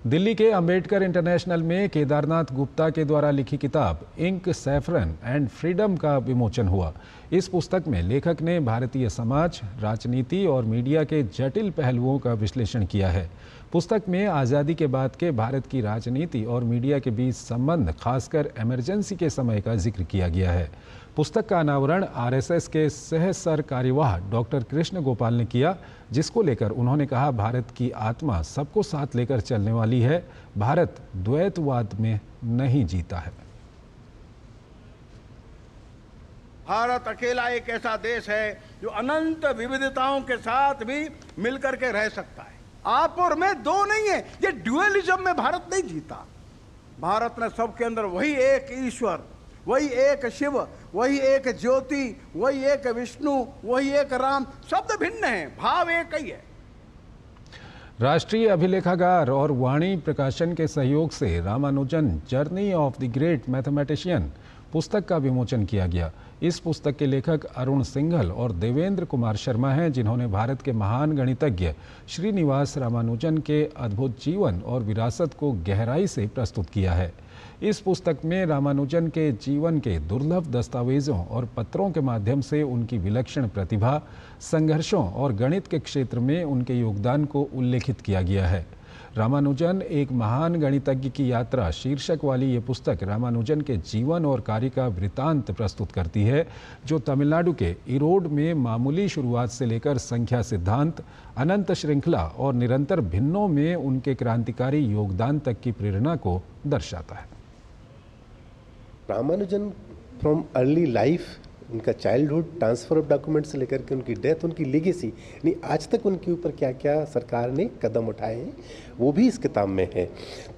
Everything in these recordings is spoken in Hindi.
दिल्ली के अंबेडकर इंटरनेशनल में केदारनाथ गुप्ता के द्वारा लिखी किताब इंक सैफरन एंड फ्रीडम का विमोचन हुआ। इस पुस्तक में लेखक ने भारतीय समाज, राजनीति और मीडिया के जटिल पहलुओं का विश्लेषण किया है। पुस्तक में आज़ादी के बाद के भारत की राजनीति और मीडिया के बीच संबंध, खासकर इमरजेंसी के समय का जिक्र किया गया है। पुस्तक का अनावरण आरएसएस के सह सर कार्यवाह डॉक्टर कृष्ण गोपाल ने किया, जिसको लेकर उन्होंने कहा, भारत की आत्मा सबको साथ लेकर चलने वाली है। भारत द्वैतवाद में नहीं जीता है। भारत अकेला एक ऐसा देश है जो अनंत विविधताओं के साथ भी मिलकर के रह सकता है। आप और मैं दो नहीं है, ये ड्यूअलिज्म में भारत नहीं जीता। भारत ने सबके अंदर वही एक ईश्वर, वही एक शिव, वही एक ज्योति, वही एक विष्णु, वही एक राम, शब्द भिन्न है, भाव एक ही है। राष्ट्रीय अभिलेखागार और वाणी प्रकाशन के सहयोग से Ramanujan journey of the great mathematician पुस्तक का विमोचन किया गया। इस पुस्तक के लेखक अरुण सिंघल और देवेंद्र कुमार शर्मा हैं, जिन्होंने भारत के महान गणितज्ञ श्रीनिवास रामानुजन के अद्भुत जीवन और विरासत को गहराई से प्रस्तुत किया है। इस पुस्तक में रामानुजन के जीवन के दुर्लभ दस्तावेजों और पत्रों के माध्यम से उनकी विलक्षण प्रतिभा, संघर्षों और गणित के क्षेत्र में उनके योगदान को उल्लेखित किया गया है। रामानुजन एक महान गणितज्ञ की यात्रा शीर्षक वाली ये पुस्तक रामानुजन के जीवन और कार्य का वृतांत प्रस्तुत करती है, जो तमिलनाडु के इरोड में मामूली शुरुआत से लेकर संख्या सिद्धांत, अनंत श्रृंखला और निरंतर भिन्नों में उनके क्रांतिकारी योगदान तक की प्रेरणा को दर्शाता है। रामानुजन फ्रॉम अर्ली लाइफ, उनका चाइल्डहुड, ट्रांसफर ऑफ डॉक्यूमेंट से लेकर के उनकी डेथ, उनकी लेगेसी, यानी आज तक उनके ऊपर क्या क्या सरकार ने कदम उठाए हैं, वो भी इस किताब में है।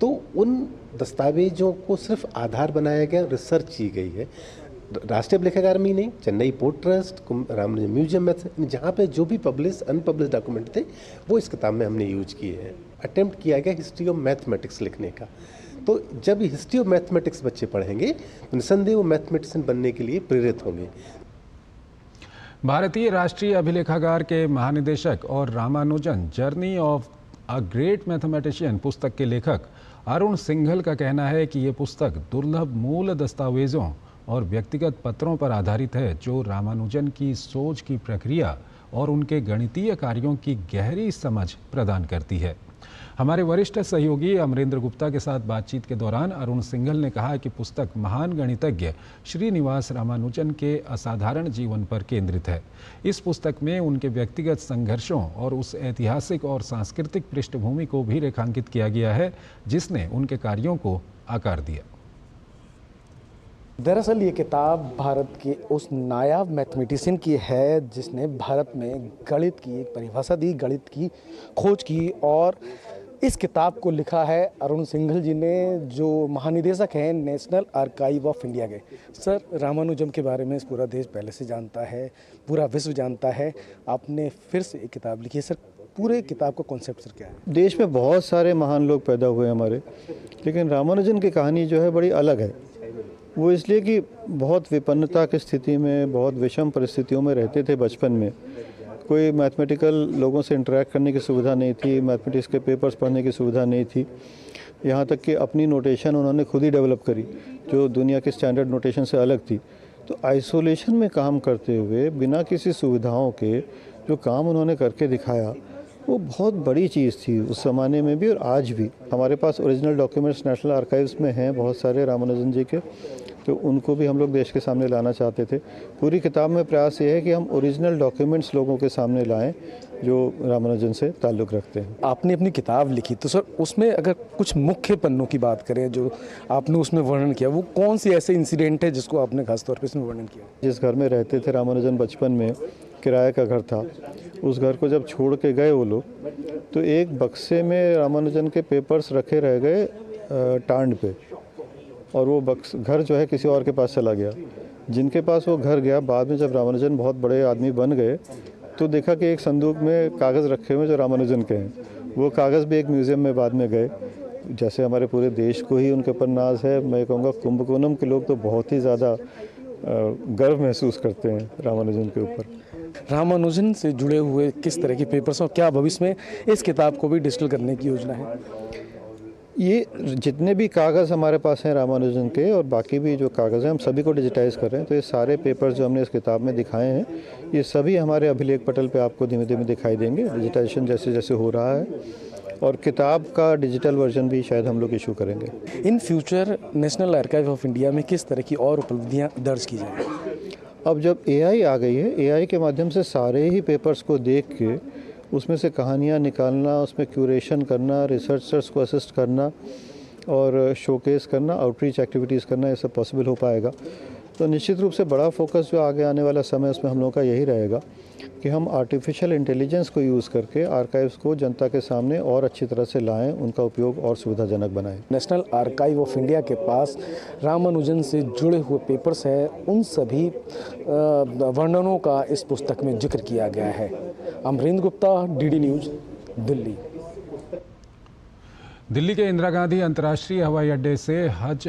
तो उन दस्तावेजों को सिर्फ आधार बनाया गया, रिसर्च की गई है। राष्ट्रीय अभिलेखागार में ही नहीं, Chennai port trust, Ramanujan museum में, जहाँ पे जो भी पब्लिश अनपब्लिश डॉक्यूमेंट थे वो इस किताब में हमने यूज किए हैं। अटेम्प्ट किया गया हिस्ट्री ऑफ मैथमेटिक्स लिखने का। तो जब हिस्ट्री ऑफ मैथमेटिक्स बच्चे पढ़ेंगे तो निसंदेह वो मैथमेटिशियन बनने के लिए प्रेरित होंगे। भारतीय राष्ट्रीय अभिलेखागार के महानिदेशक और Ramanujan journey of a great mathematician पुस्तक के लेखक अरुण सिंघल का कहना है कि ये पुस्तक दुर्लभ मूल दस्तावेजों और व्यक्तिगत पत्रों पर आधारित है, जो रामानुजन की सोच की प्रक्रिया और उनके गणितीय कार्यों की गहरी समझ प्रदान करती है। हमारे वरिष्ठ सहयोगी अमरेंद्र गुप्ता के साथ बातचीत के दौरान अरुण सिंघल ने कहा कि पुस्तक महान गणितज्ञ श्रीनिवास रामानुजन के असाधारण जीवन पर केंद्रित है। इस पुस्तक में उनके व्यक्तिगत संघर्षों और उस ऐतिहासिक और सांस्कृतिक पृष्ठभूमि को भी रेखांकित किया गया है, जिसने उनके कार्यों को आकार दिया। दरअसल ये किताब भारत के उस नायाब मैथमेटिशियन की है, जिसने भारत में गणित की एक परिभाषा दी, गणित की खोज की। और इस किताब को लिखा है अरुण सिंघल जी ने, जो महानिदेशक हैं नेशनल आर्काइव ऑफ इंडिया के। सर, रामानुजम के बारे में इस पूरा देश पहले से जानता है, पूरा विश्व जानता है, आपने फिर से एक किताब लिखी है। सर, पूरे किताब का कॉन्सेप्ट सर क्या है? देश में बहुत सारे महान लोग पैदा हुए हमारे, लेकिन रामानुजन की कहानी जो है बड़ी अलग है। वो इसलिए कि बहुत विपन्नता की स्थिति में, बहुत विषम परिस्थितियों में रहते थे बचपन में। कोई मैथमेटिकल लोगों से इंटरेक्ट करने की सुविधा नहीं थी, मैथमेटिक्स के पेपर्स पढ़ने की सुविधा नहीं थी। यहाँ तक कि अपनी नोटेशन उन्होंने खुद ही डेवलप करी, जो दुनिया की स्टैंडर्ड नोटेशन से अलग थी। तो आइसोलेशन में काम करते हुए बिना किसी सुविधाओं के जो काम उन्होंने करके दिखाया, वो बहुत बड़ी चीज़ थी उस ज़माने में भी और आज भी। हमारे पास ओरिजिनल डॉक्यूमेंट्स नेशनल आर्काइव्स में हैं बहुत सारे रामानुजन जी के, तो उनको भी हम लोग देश के सामने लाना चाहते थे। पूरी किताब में प्रयास ये है कि हम ओरिजिनल डॉक्यूमेंट्स लोगों के सामने लाएं जो रामानुजन से ताल्लुक़ रखते हैं। आपने अपनी किताब लिखी, तो सर उसमें अगर कुछ मुख्य पन्नों की बात करें जो आपने उसमें वर्णन किया, वो कौन सी ऐसे इंसिडेंट है जिसको आपने खासतौर पर इसमें वर्णन किया? जिस घर में रहते थे रामानुजन बचपन में, किराए का घर था। उस घर को जब छोड़ के गए वो लोग, तो एक बक्से में रामानुजन के पेपर्स रखे रह गए टांड पे, और वो घर जो है किसी और के पास चला गया। जिनके पास वो घर गया, बाद में जब रामानुजन बहुत बड़े आदमी बन गए तो देखा कि एक संदूक में कागज़ रखे हुए जो रामानुजन के हैं। वो कागज़ भी एक म्यूज़ियम में बाद में गए। जैसे हमारे पूरे देश को ही उनके ऊपर नाज है, मैं कहूँगा कुंभकोणम के लोग तो बहुत ही ज़्यादा गर्व महसूस करते हैं रामानुजन के ऊपर। रामानुजन से जुड़े हुए किस तरह के पेपर्स और क्या भविष्य में इस किताब को भी डिजिटल करने की योजना है? ये जितने भी कागज़ हमारे पास हैं रामानुजन के और बाकी भी जो कागज़ हैं हम सभी को डिजिटाइज कर रहे हैं। तो ये सारे पेपर्स जो हमने इस किताब में दिखाए हैं ये सभी हमारे अभिलेख पटल पे आपको धीमे धीमे दिखाई देंगे, डिजिटाइजेशन जैसे जैसे हो रहा है। और किताब का डिजिटल वर्जन भी शायद हम लोग इशू करेंगे। In future national archive of India में किस तरह की और उपलब्धियाँ दर्ज की जाएंगी? अब जब AI आ गई है, AI के माध्यम से सारे ही पेपर्स को देख के उसमें से कहानियाँ निकालना, उसमें क्यूरेशन करना, रिसर्चर्स को असिस्ट करना और शोकेस करना, आउटरीच एक्टिविटीज़ करना, ये सब पॉसिबल हो पाएगा। तो निश्चित रूप से बड़ा फोकस जो आगे आने वाला समय उसमें हम लोगों का यही रहेगा कि हम आर्टिफिशियल इंटेलिजेंस को यूज़ करके आर्काइव्स को जनता के सामने और अच्छी तरह से लाएं, उनका उपयोग और सुविधाजनक बनाएं। नेशनल आर्काइव ऑफ इंडिया के पास रामानुजन से जुड़े हुए पेपर्स हैं, उन सभी वर्णनों का इस पुस्तक में जिक्र किया गया है। Amarendra Gupta, DD news, Delhi. दिल्ली के इंदिरा गांधी अंतर्राष्ट्रीय हवाई अड्डे से हज